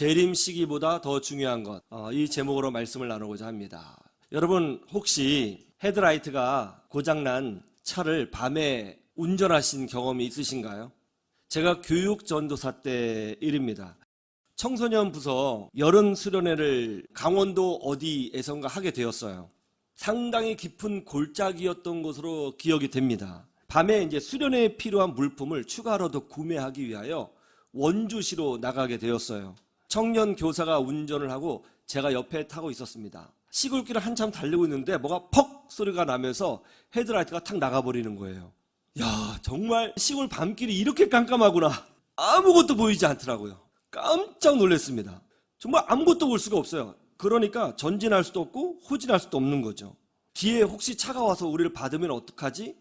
재림 시기보다 더 중요한 것, 이 제목으로 말씀을 나누고자 합니다. 여러분 혹시 헤드라이트가 고장난 차를 밤에 운전하신 경험이 있으신가요? 제가 교육 전도사 때 일입니다. 청소년 부서 여름 수련회를 강원도 어디에선가 하게 되었어요. 상당히 깊은 골짜기였던 것으로 기억이 됩니다. 밤에 이제 수련회에 필요한 물품을 추가로 더 구매하기 위하여 원주시로 나가게 되었어요. 청년 교사가 운전을 하고 제가 옆에 타고 있었습니다. 시골길을 한참 달리고 있는데 뭐가 퍽 소리가 나면서 헤드라이트가 탁 나가버리는 거예요. 야, 정말 시골 밤길이 이렇게 깜깜하구나. 아무것도 보이지 않더라고요. 깜짝 놀랐습니다. 정말 아무것도 볼 수가 없어요. 그러니까 전진할 수도 없고 후진할 수도 없는 거죠. 뒤에 혹시 차가 와서 우리를 받으면 어떡하지?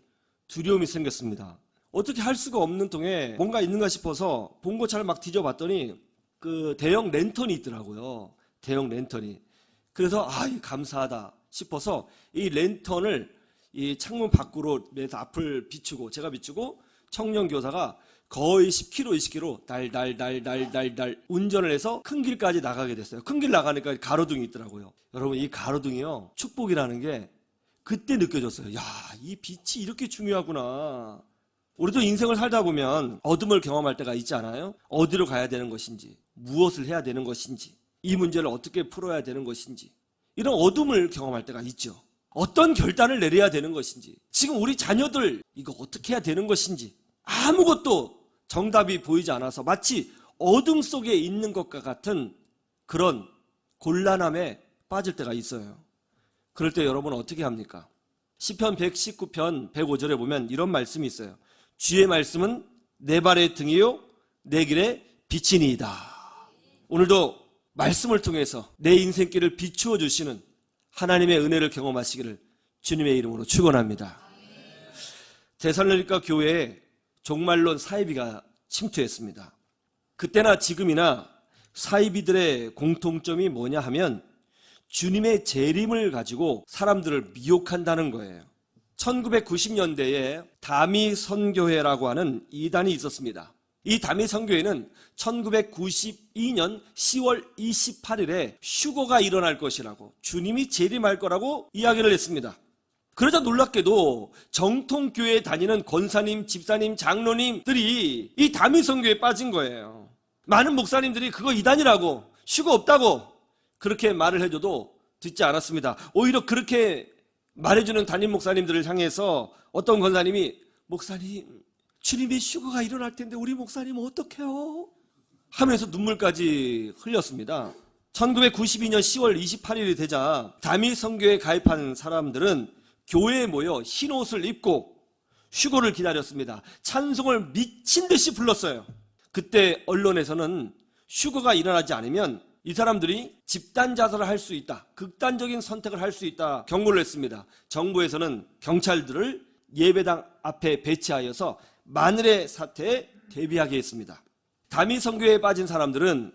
두려움이 생겼습니다. 어떻게 할 수가 없는 통에 뭔가 있는가 싶어서 봉고차를 막 뒤져봤더니 그 대형 랜턴이 있더라고요. 대형 랜턴이. 그래서 감사하다 싶어서 이 랜턴을 이 창문 밖으로 내서 앞을 비추고 제가 비추고 청년 교사가 거의 10km, 20km 달달달달달달 운전을 해서 큰 길까지 나가게 됐어요. 큰 길 나가니까 가로등이 있더라고요. 여러분 이 가로등이요 축복이라는 게 그때 느껴졌어요. 야, 이 빛이 이렇게 중요하구나. 우리도 인생을 살다 보면 어둠을 경험할 때가 있지 않아요? 어디로 가야 되는 것인지, 무엇을 해야 되는 것인지, 이 문제를 어떻게 풀어야 되는 것인지, 이런 어둠을 경험할 때가 있죠. 어떤 결단을 내려야 되는 것인지, 지금 우리 자녀들 이거 어떻게 해야 되는 것인지 아무것도 정답이 보이지 않아서 마치 어둠 속에 있는 것과 같은 그런 곤란함에 빠질 때가 있어요. 그럴 때 여러분 어떻게 합니까? 시편 119편 105절에 보면 이런 말씀이 있어요. 주의 말씀은 내 발의 등이요 내 길의 빛이니이다. 오늘도 말씀을 통해서 내 인생길을 비추어 주시는 하나님의 은혜를 경험하시기를 주님의 이름으로 축원합니다. 데살로니가 교회에 종말론 사이비가 침투했습니다. 그때나 지금이나 사이비들의 공통점이 뭐냐 하면 주님의 재림을 가지고 사람들을 미혹한다는 거예요. 1990년대에 다미선교회라고 하는 이단이 있었습니다. 이 다미선교회는 1992년 10월 28일에 휴거가 일어날 것이라고 주님이 재림할 거라고 이야기를 했습니다. 그러자 놀랍게도 정통교회에 다니는 권사님, 집사님, 장로님들이 이 다미선교회에 빠진 거예요. 많은 목사님들이 그거 이단이라고 휴거 없다고 그렇게 말을 해줘도 듣지 않았습니다. 오히려 그렇게 말해주는 담임 목사님들을 향해서 어떤 권사님이 목사님 주님의 휴거가 일어날 텐데 우리 목사님은 어떡해요? 하면서 눈물까지 흘렸습니다. 1992년 10월 28일이 되자 다미선교회에 가입한 사람들은 교회에 모여 흰 옷을 입고 휴거를 기다렸습니다. 찬송을 미친 듯이 불렀어요. 그때 언론에서는 휴거가 일어나지 않으면 이 사람들이 집단 자살을 할 수 있다. 극단적인 선택을 할 수 있다. 경고를 했습니다. 정부에서는 경찰들을 예배당 앞에 배치하여서 만일의 사태에 대비하게 했습니다. 다미선교회에 빠진 사람들은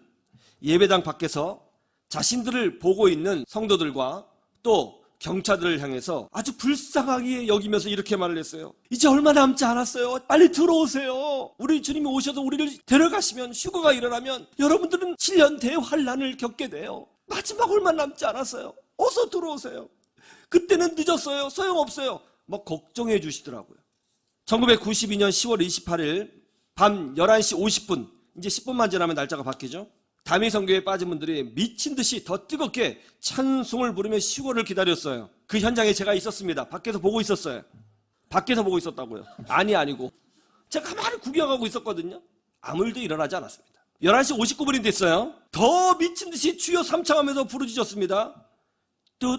예배당 밖에서 자신들을 보고 있는 성도들과 또 경찰들을 향해서 아주 불쌍하게 여기면서 이렇게 말을 했어요. 이제 얼마 남지 않았어요. 빨리 들어오세요. 우리 주님이 오셔서 우리를 데려가시면 휴거가 일어나면 여러분들은 7년 대환란을 겪게 돼요. 마지막 얼마 남지 않았어요. 어서 들어오세요. 그때는 늦었어요. 소용없어요. 막 걱정해 주시더라고요. 1992년 10월 28일 밤 11시 50분 이제 10분만 지나면 날짜가 바뀌죠. 다미선교회에 빠진 분들이 미친 듯이 더 뜨겁게 찬송을 부르며 휴거를 기다렸어요. 그 현장에 제가 있었습니다. 밖에서 보고 있었어요. 밖에서 보고 있었다고요. 아니고 제가 가만히 구경하고 있었거든요. 아무 일도 일어나지 않았습니다. 11시 59분이 됐어요. 더 미친 듯이 주여 삼창하면서 부르짖었습니다. 뚜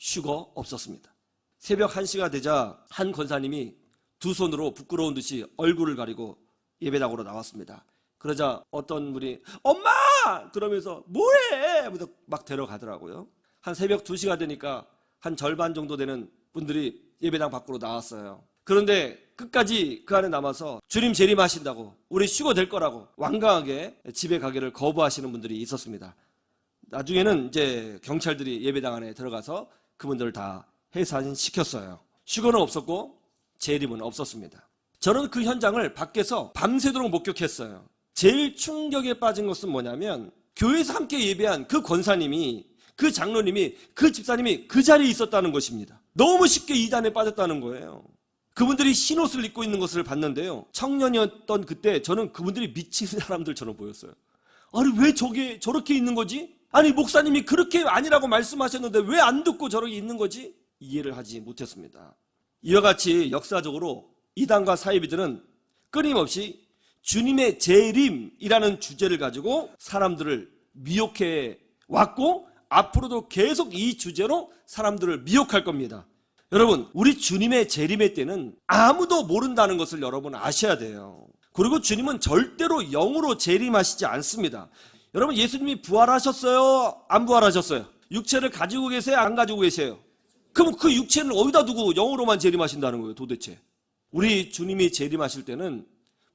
휴거 없었습니다. 새벽 1시가 되자 한 권사님이 두 손으로 부끄러운 듯이 얼굴을 가리고 예배당으로 나왔습니다. 그러자 어떤 분이 엄마! 그러면서 뭐해? 하면서 막 데려가더라고요. 한 새벽 2시가 되니까 한 절반 정도 되는 분들이 예배당 밖으로 나왔어요. 그런데 끝까지 그 안에 남아서 주님 재림하신다고 우리 휴거 될 거라고 완강하게 집에 가기를 거부하시는 분들이 있었습니다. 나중에는 이제 경찰들이 예배당 안에 들어가서 그분들을 다 해산시켰어요. 휴거는 없었고 재림은 없었습니다. 저는 그 현장을 밖에서 밤새도록 목격했어요. 제일 충격에 빠진 것은 뭐냐면 교회에서 함께 예배한 그 권사님이, 그 장로님이, 그 집사님이 그 자리에 있었다는 것입니다. 너무 쉽게 이단에 빠졌다는 거예요. 그분들이 흰옷을 입고 있는 것을 봤는데요, 청년이었던 그때 저는 그분들이 미친 사람들처럼 보였어요. 아니 왜 저렇게 있는 거지? 아니 목사님이 그렇게 아니라고 말씀하셨는데 왜 안 듣고 저렇게 있는 거지? 이해를 하지 못했습니다. 이와 같이 역사적으로 이단과 사이비들은 끊임없이 주님의 재림이라는 주제를 가지고 사람들을 미혹해 왔고 앞으로도 계속 이 주제로 사람들을 미혹할 겁니다. 여러분, 우리 주님의 재림의 때는 아무도 모른다는 것을 여러분 아셔야 돼요. 그리고 주님은 절대로 영으로 재림하시지 않습니다. 여러분, 예수님이 부활하셨어요? 안 부활하셨어요? 육체를 가지고 계세요? 안 가지고 계세요? 그럼 그 육체를 어디다 두고 영으로만 재림하신다는 거예요, 도대체? 우리 주님이 재림하실 때는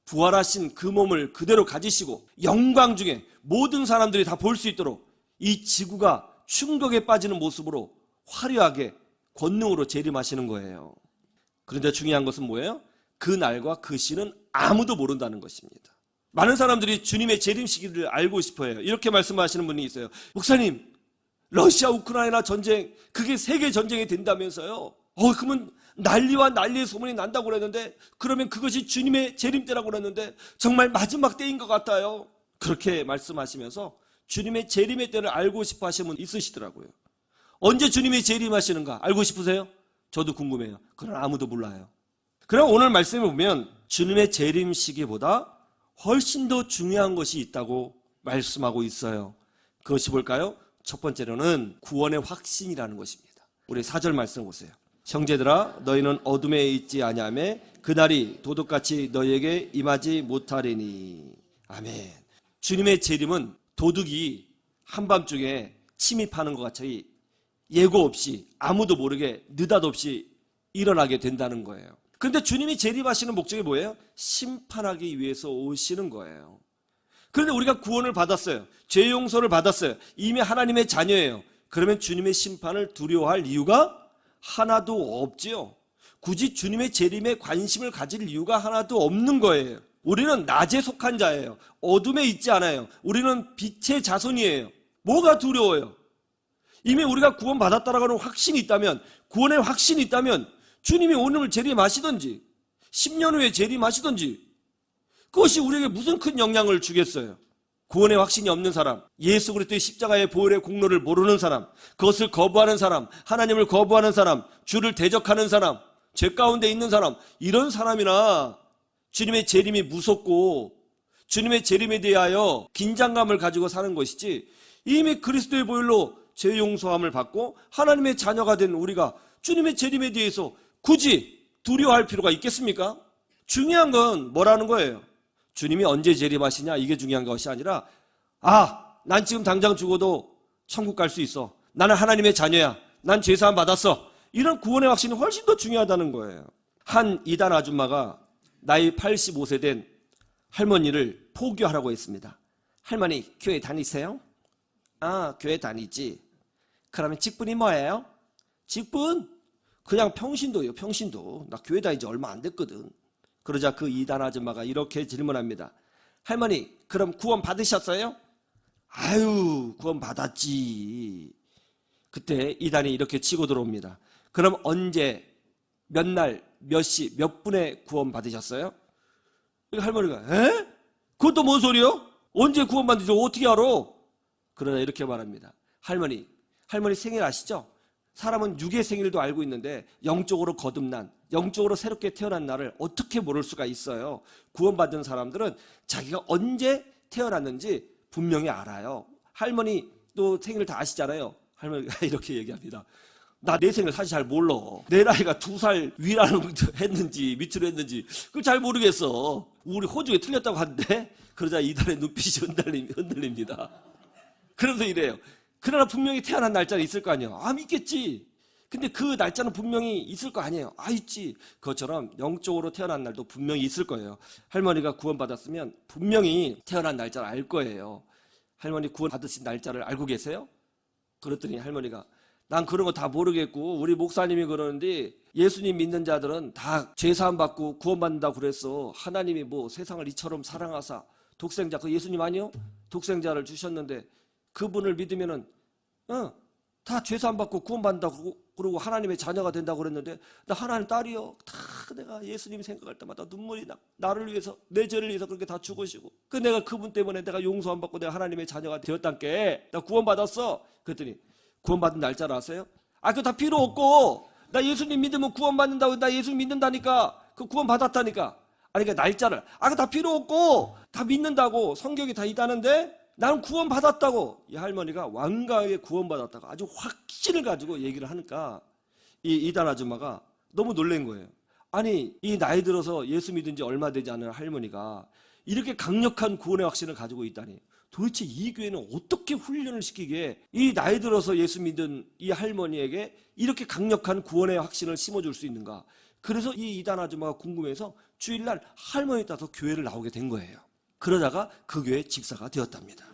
부활하신 그 몸을 그대로 가지시고 영광 중에 모든 사람들이 다 볼 수 있도록 이 지구가 충격에 빠지는 모습으로 화려하게 권능으로 재림하시는 거예요. 그런데 중요한 것은 뭐예요? 그 날과 그 시는 아무도 모른다는 것입니다. 많은 사람들이 주님의 재림 시기를 알고 싶어해요. 이렇게 말씀하시는 분이 있어요. 목사님, 러시아 우크라이나 전쟁, 그게 세계 전쟁이 된다면서요? 그러면 난리와 난리의 소문이 난다고 그랬는데, 그러면 그것이 주님의 재림 때라고 그랬는데 정말 마지막 때인 것 같아요. 그렇게 말씀하시면서 주님의 재림의 때를 알고 싶어 하시는 분 있으시더라고요. 언제 주님이 재림하시는가 알고 싶으세요? 저도 궁금해요. 그러나 아무도 몰라요. 그럼 오늘 말씀에 보면 주님의 재림 시기보다 훨씬 더 중요한 것이 있다고 말씀하고 있어요. 그것이 뭘까요? 첫 번째로는 구원의 확신이라는 것입니다. 우리 4절 말씀 보세요. 형제들아, 너희는 어둠에 있지 아니하며 그날이 도둑같이 너희에게 임하지 못하리니. 아멘. 주님의 재림은 도둑이 한밤중에 침입하는 것 같이 예고 없이 아무도 모르게 느닷없이 일어나게 된다는 거예요. 그런데 주님이 재림하시는 목적이 뭐예요? 심판하기 위해서 오시는 거예요. 그런데 우리가 구원을 받았어요. 죄 용서를 받았어요. 이미 하나님의 자녀예요. 그러면 주님의 심판을 두려워할 이유가 하나도 없지요. 굳이 주님의 재림에 관심을 가질 이유가 하나도 없는 거예요. 우리는 낮에 속한 자예요. 어둠에 있지 않아요. 우리는 빛의 자손이에요. 뭐가 두려워요? 이미 우리가 구원받았다라고 하는 확신이 있다면, 구원의 확신이 있다면 주님이 오늘 재림하시든지 10년 후에 재림하시든지 그것이 우리에게 무슨 큰 영향을 주겠어요? 구원의 확신이 없는 사람, 예수 그리스도의 십자가의 보혈의 공로를 모르는 사람, 그것을 거부하는 사람, 하나님을 거부하는 사람, 주를 대적하는 사람, 죄 가운데 있는 사람, 이런 사람이나 주님의 재림이 무섭고 주님의 재림에 대하여 긴장감을 가지고 사는 것이지, 이미 그리스도의 보혈로 죄 용서함을 받고 하나님의 자녀가 된 우리가 주님의 재림에 대해서 굳이 두려워할 필요가 있겠습니까? 중요한 건 뭐라는 거예요? 주님이 언제 재림하시냐, 이게 중요한 것이 아니라, 난 지금 당장 죽어도 천국 갈 수 있어. 나는 하나님의 자녀야. 난 죄사함 받았어. 이런 구원의 확신이 훨씬 더 중요하다는 거예요. 한 이단 아줌마가 나이 85세 된 할머니를 포교하라고 했습니다. 할머니, 교회 다니세요? 교회 다니지. 그러면 직분이 뭐예요? 직분? 그냥 평신도예요, 평신도. 나 교회 다닌 지 얼마 안 됐거든. 그러자 그 이단 아줌마가 이렇게 질문합니다. 할머니, 그럼 구원 받으셨어요? 아유, 구원 받았지. 그때 이단이 이렇게 치고 들어옵니다. 그럼 언제, 몇 날, 몇 시, 몇 분에 구원 받으셨어요? 할머니가, 그것도 뭔 소리요? 언제 구원 받는지 어떻게 알아? 그러나 이렇게 말합니다. 할머니 생일 아시죠? 사람은 육의 생일도 알고 있는데 영적으로 거듭난, 영적으로 새롭게 태어난 날을 어떻게 모를 수가 있어요? 구원받은 사람들은 자기가 언제 태어났는지 분명히 알아요. 할머니 또 생일 다 아시잖아요. 할머니가 이렇게 얘기합니다. 나 내 생일 사실 잘 몰라. 내 나이가 2살 위라는 했는지 밑으로 했는지 그걸 잘 모르겠어. 우리 호주에 틀렸다고 하는데. 그러자 이달의 눈빛이 흔들립니다. 그러면서 이래요. 그러나 분명히 태어난 날짜는 있을 거 아니에요. 믿겠지. 근데 그 날짜는 분명히 있을 거 아니에요. 있지. 그것처럼 영적으로 태어난 날도 분명히 있을 거예요. 할머니가 구원받았으면 분명히 태어난 날짜를 알 거예요. 할머니 구원 받으신 날짜를 알고 계세요? 그랬더니 할머니가 난 그런 거 다 모르겠고 우리 목사님이 그러는데 예수님 믿는 자들은 다 죄사함 받고 구원받는다고 그랬어. 하나님이 뭐 세상을 이처럼 사랑하사 독생자, 그 예수님 아니요? 독생자를 주셨는데 그분을 믿으면은 다 죄사함 받고 구원받는다고 그러고 하나님의 자녀가 된다고 그랬는데 나 하나님 딸이요. 다 내가 예수님 생각할 때마다 눈물이 나를 위해서 내 죄를 위해서 그렇게 다 죽으시고 내가 그분 때문에 내가 용서함 받고 내가 하나님의 자녀가 되었단께 나 구원받았어. 그랬더니 구원받은 날짜를 아세요? 그거 다 필요 없고 나 예수님 믿으면 구원받는다고 나 예수님 믿는다니까 그 구원받았다니까 그러니까 날짜를 그거 다 필요 없고 다 믿는다고 성경이 다 있다는데 나는 구원받았다고 이 할머니가 완강하게 구원받았다고 아주 확신을 가지고 얘기를 하니까 이 이단 아줌마가 너무 놀란 거예요. 아니 이 나이 들어서 예수 믿은 지 얼마 되지 않은 할머니가 이렇게 강력한 구원의 확신을 가지고 있다니 도대체 이 교회는 어떻게 훈련을 시키기에 이 나이 들어서 예수 믿은 이 할머니에게 이렇게 강력한 구원의 확신을 심어줄 수 있는가. 그래서 이 이단 아줌마가 궁금해서 주일날 할머니 따라서 교회를 나오게 된 거예요. 그러다가 그 교회 집사가 되었답니다.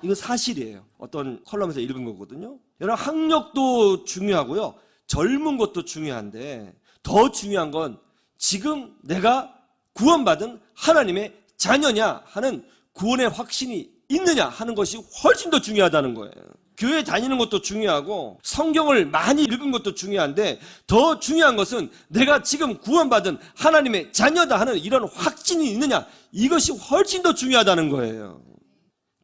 이거 사실이에요. 어떤 컬럼에서 읽은 거거든요. 여러분 학력도 중요하고요. 젊은 것도 중요한데 더 중요한 건 지금 내가 구원받은 하나님의 자녀냐 하는 구원의 확신이 있느냐 하는 것이 훨씬 더 중요하다는 거예요. 교회 다니는 것도 중요하고 성경을 많이 읽은 것도 중요한데 더 중요한 것은 내가 지금 구원받은 하나님의 자녀다 하는 이런 확신이 있느냐 이것이 훨씬 더 중요하다는 거예요.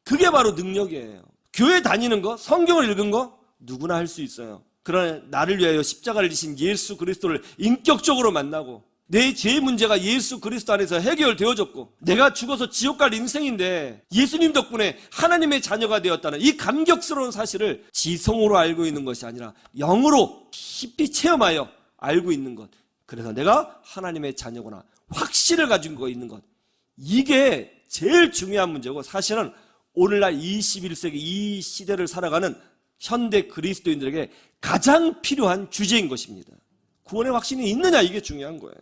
그게 바로 능력이에요. 교회 다니는 거, 성경을 읽은 거 누구나 할 수 있어요. 그러나 나를 위하여 십자가를 지신 예수 그리스도를 인격적으로 만나고 내 죄의 문제가 예수 그리스도 안에서 해결되어졌고 내가 죽어서 지옥 갈 인생인데 예수님 덕분에 하나님의 자녀가 되었다는 이 감격스러운 사실을 지성으로 알고 있는 것이 아니라 영으로 깊이 체험하여 알고 있는 것. 그래서 내가 하나님의 자녀구나 확신을 가지고 있는 것. 이게 제일 중요한 문제고 사실은 오늘날 21세기 이 시대를 살아가는 현대 그리스도인들에게 가장 필요한 주제인 것입니다. 구원의 확신이 있느냐 이게 중요한 거예요.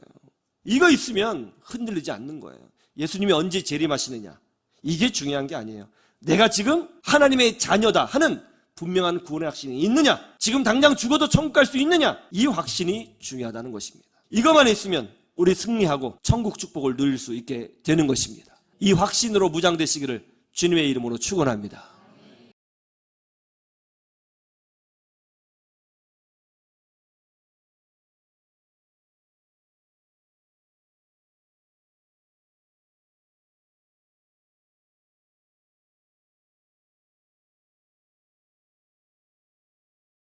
이거 있으면 흔들리지 않는 거예요. 예수님이 언제 재림하시느냐 이게 중요한 게 아니에요. 내가 지금 하나님의 자녀다 하는 분명한 구원의 확신이 있느냐 지금 당장 죽어도 천국 갈 수 있느냐 이 확신이 중요하다는 것입니다. 이것만 있으면 우리 승리하고 천국 축복을 누릴 수 있게 되는 것입니다. 이 확신으로 무장되시기를 주님의 이름으로 축원합니다.